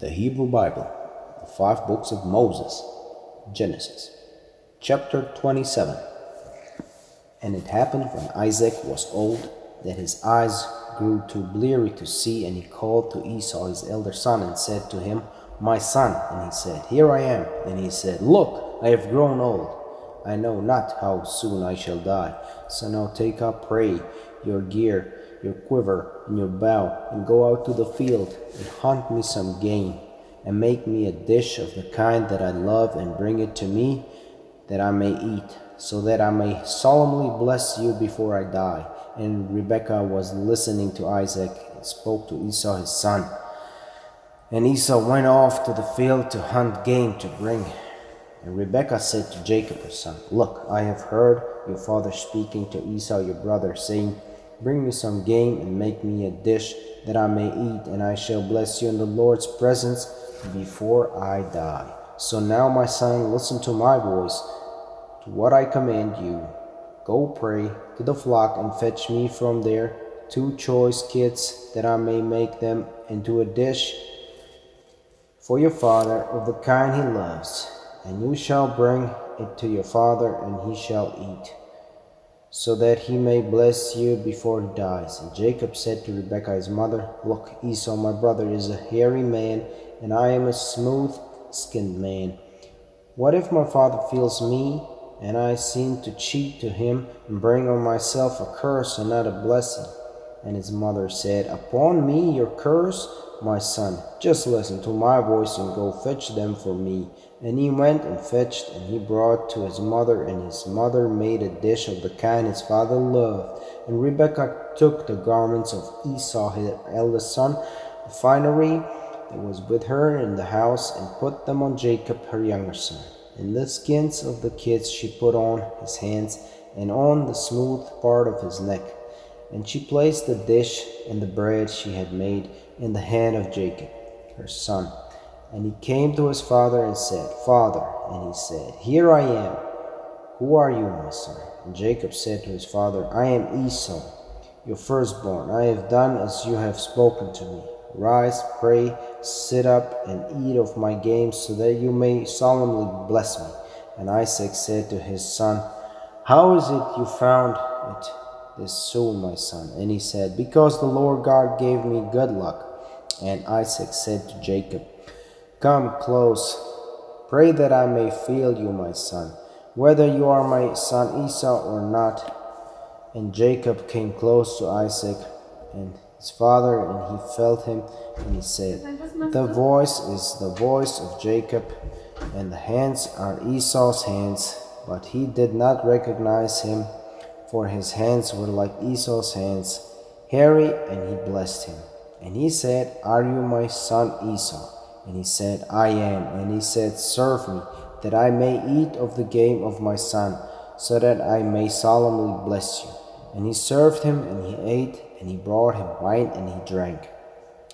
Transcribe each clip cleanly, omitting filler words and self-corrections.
The Hebrew Bible, the five books of Moses, Genesis, chapter 27. And it happened when Isaac was old that his eyes grew too bleary to see, and he called to Esau his elder son and said to him, My son. And he said, Here I am. And he said, Look, I have grown old. I know not how soon I shall die. So now take up, pray, your gear, your quiver, and your bow, and go out to the field, and hunt me some game, and make me a dish of the kind that I love, and bring it to me, that I may eat, so that I may solemnly bless you before I die. And Rebekah was listening to Isaac, and spoke to Esau his son. And Esau went off to the field to hunt game to bring. And Rebekah said to Jacob her son, Look, I have heard your father speaking to Esau your brother, saying, Bring me some game, and make me a dish that I may eat, and I shall bless you in the Lord's presence before I die. So now, my son, listen to my voice, to what I command you. Go pray to the flock, and fetch me from there 2 choice kids, that I may make them into a dish for your father of the kind he loves. And you shall bring it to your father, and he shall eat, so that he may bless you before he dies. And Jacob said to Rebekah his mother, Look, Esau my brother is a hairy man, and I am a smooth-skinned man. What if my father feels me, and I seem to cheat to him, and bring on myself a curse and not a blessing? And his mother said, Upon me your curse, my son. Just listen to my voice, and go fetch them for me. And he went and fetched, and he brought to his mother, and his mother made a dish of the kind his father loved. And Rebekah took the garments of Esau her eldest son, the finery that was with her in the house, and put them on Jacob her younger son. And the skins of the kids she put on his hands, and on the smooth part of his neck. And she placed the dish and the bread she had made in the hand of Jacob her son. And he came to his father and said, Father. And he said, Here I am. Who are you, my son? And Jacob said to his father, I am Esau, your firstborn. I have done as you have spoken to me. Rise, pray, sit up, and eat of my game, so that you may solemnly bless me. And Isaac said to his son, How is it you found it this soon, my son? And he said, Because the Lord God gave me good luck. And Isaac said to Jacob, Come close, pray that I may feel you, my son, whether you are my son Esau or not. And Jacob came close to Isaac and his father, and he felt him, and he said, The voice is the voice of Jacob, and the hands are Esau's hands. But he did not recognize him, for his hands were like Esau's hands, hairy, and he blessed him. And he said, Are you my son Esau? And he said, I am. And he said, Serve me, that I may eat of the game of my son, so that I may solemnly bless you. And he served him, and he ate, and he brought him wine, and he drank.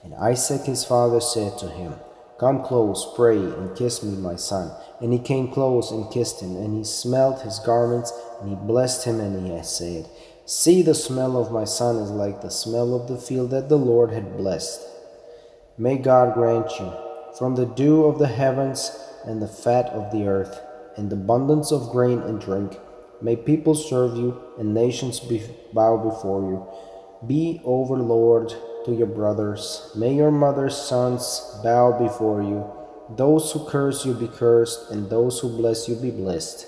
And Isaac his father said to him, Come close, pray, and kiss me, my son. And he came close and kissed him, and he smelled his garments, and he blessed him, and he said, See, the smell of my son is like the smell of the field that the Lord had blessed. May God grant you, from the dew of the heavens and the fat of the earth, and abundance of grain and drink, may people serve you, and nations bow before you. Be overlord to your brothers. May your mother's sons bow before you. Those who curse you be cursed, and those who bless you be blessed.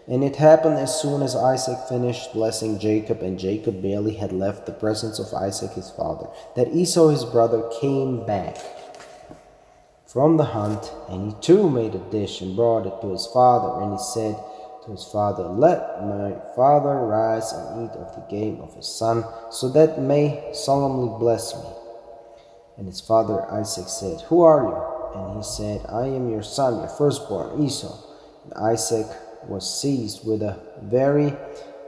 And it happened as soon as Isaac finished blessing Jacob, and Jacob barely had left the presence of Isaac his father, that Esau his brother came back from the hunt, and he too made a dish and brought it to his father. And he said to his father, Let my father rise and eat of the game of his son, so that may solemnly bless me. And his father Isaac said, Who are you? And he said, I am your son, your firstborn, Esau. And Isaac was seized with a very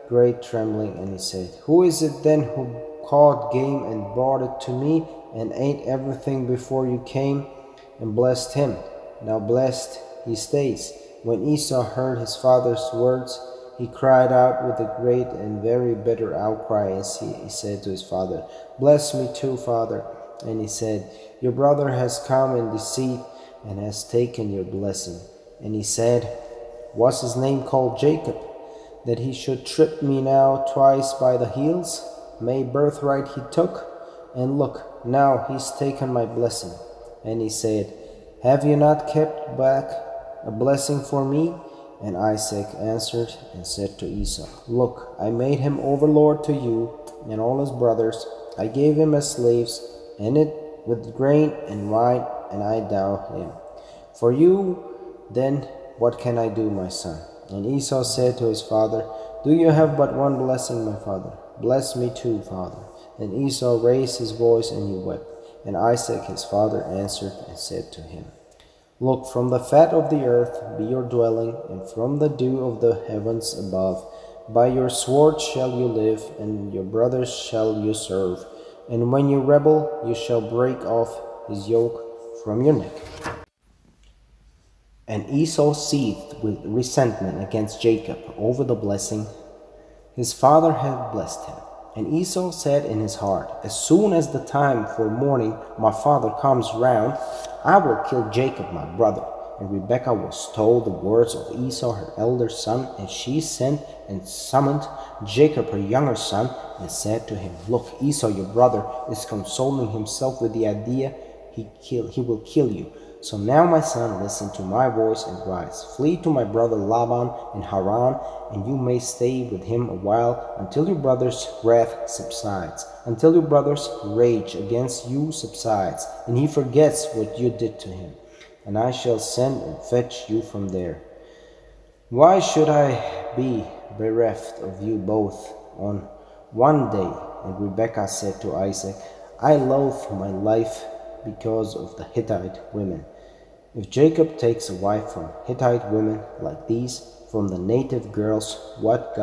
great trembling, and he said, Who is it then who caught game and brought it to me, and ate everything before you came? And blessed him. Now blessed he stays. When Esau heard his father's words, he cried out with a great and very bitter outcry, as he said to his father, Bless me too, father. And he said, Your brother has come in deceit and has taken your blessing. And he said, Was his name called Jacob, that he should trip me now twice by the heels? My birthright he took, and look, now he's taken my blessing. And he said, Have you not kept back a blessing for me? And Isaac answered and said to Esau, Look, I made him overlord to you and all his brothers. I gave him as slaves, and it with grain and wine, and I dow him. For you, then, what can I do, my son? And Esau said to his father, Do you have but one blessing, my father? Bless me too, father. And Esau raised his voice, and he wept. And Isaac his father answered and said to him, Look, from the fat of the earth be your dwelling, and from the dew of the heavens above. By your sword shall you live, and your brothers shall you serve. And when you rebel, you shall break off his yoke from your neck. And Esau seethed with resentment against Jacob over the blessing his father had blessed him. And Esau said in his heart, As soon as the time for mourning my father comes round, I will kill Jacob my brother. And Rebekah was told the words of Esau her elder son, and she sent and summoned Jacob her younger son, and said to him, Look, Esau your brother is consoling himself with the idea he will kill you. So now, my son, listen to my voice and rise. Flee to my brother Laban in Haran, and you may stay with him a while until your brother's wrath subsides, until your brother's rage against you subsides, and he forgets what you did to him. And I shall send and fetch you from there. Why should I be bereft of you both on one day? And Rebekah said to Isaac, I loathe my life because of the Hittite women. If Jacob takes a wife from Hittite women like these, from the native girls, what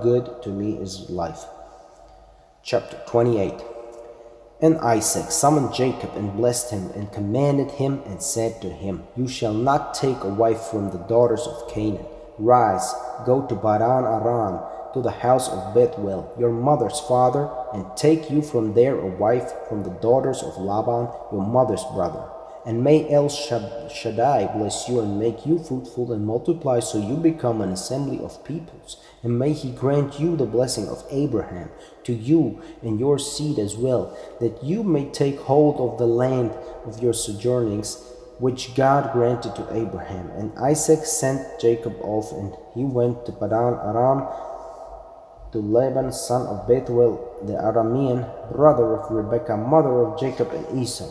good to me is life? Chapter 28. And Isaac summoned Jacob and blessed him and commanded him and said to him, You shall not take a wife from the daughters of Canaan. Rise, go to Padan Aram, to the house of Bethuel, your mother's father, and take you from there a wife from the daughters of Laban, your mother's brother. And may El Shaddai bless you and make you fruitful and multiply, so you become an assembly of peoples. And may he grant you the blessing of Abraham to you and your seed as well, that you may take hold of the land of your sojournings, which God granted to Abraham. And Isaac sent Jacob off, and he went to Padan Aram, to Laban son of Bethuel the Aramean, brother of Rebekah, mother of Jacob and Esau.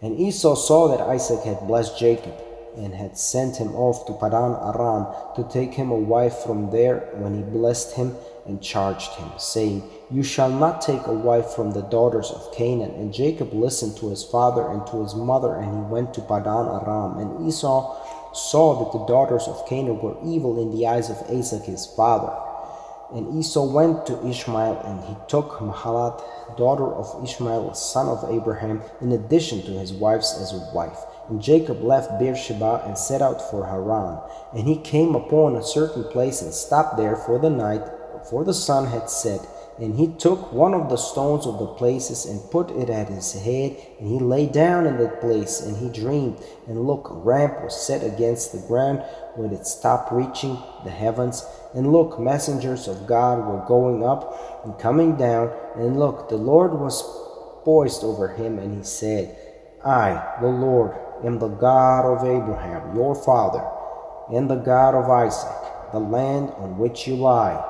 And Esau saw that Isaac had blessed Jacob, and had sent him off to Padan Aram to take him a wife from there, when he blessed him and charged him, saying, You shall not take a wife from the daughters of Canaan. And Jacob listened to his father and to his mother, and he went to Padan Aram. And Esau saw that the daughters of Canaan were evil in the eyes of Isaac his father. And Esau went to Ishmael, and he took Mahalat, daughter of Ishmael, son of Abraham, in addition to his wives as a wife. And Jacob left Beersheba and set out for Haran. And he came upon a certain place and stopped there for the night, for the sun had set. And he took one of the stones of the places and put it at his head, and he lay down in that place, and he dreamed. And look, a ramp was set against the ground, when it stopped reaching the heavens. And look, messengers of God were going up and coming down. And look, the Lord was poised over him, and he said, I, the Lord, am the God of Abraham, your father, and the God of Isaac. The land on which you lie,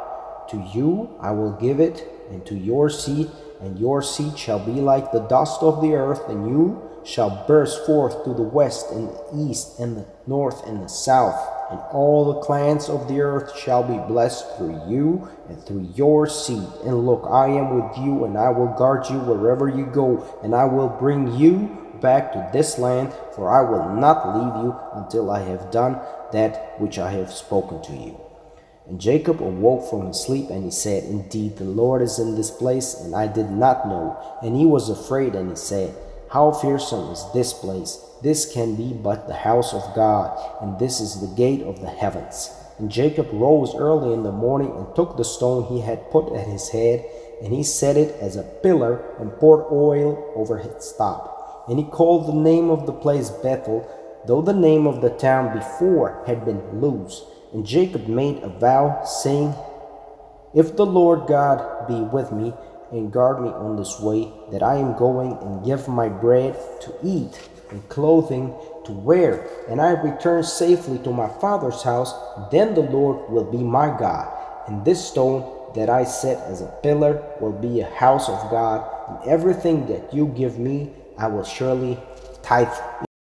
to you I will give it, and to your seed, and your seed shall be like the dust of the earth, and you shall burst forth to the west and the east and the north and the south, and all the clans of the earth shall be blessed through you and through your seed. And look, I am with you, and I will guard you wherever you go, and I will bring you back to this land, for I will not leave you until I have done that which I have spoken to you. And Jacob awoke from his sleep, and he said, Indeed, the Lord is in this place, and I did not know. And he was afraid, and he said, How fearsome is this place! This can be but the house of God, and this is the gate of the heavens. And Jacob rose early in the morning, and took the stone he had put at his head, and he set it as a pillar and poured oil over its top. And he called the name of the place Bethel, though the name of the town before had been Luz. And Jacob made a vow, saying, If the Lord God be with me, and guard me on this way that I am going, and give my bread to eat, and clothing to wear, and I return safely to my father's house, then the Lord will be my God, and this stone that I set as a pillar will be a house of God, and everything that you give me I will surely tithe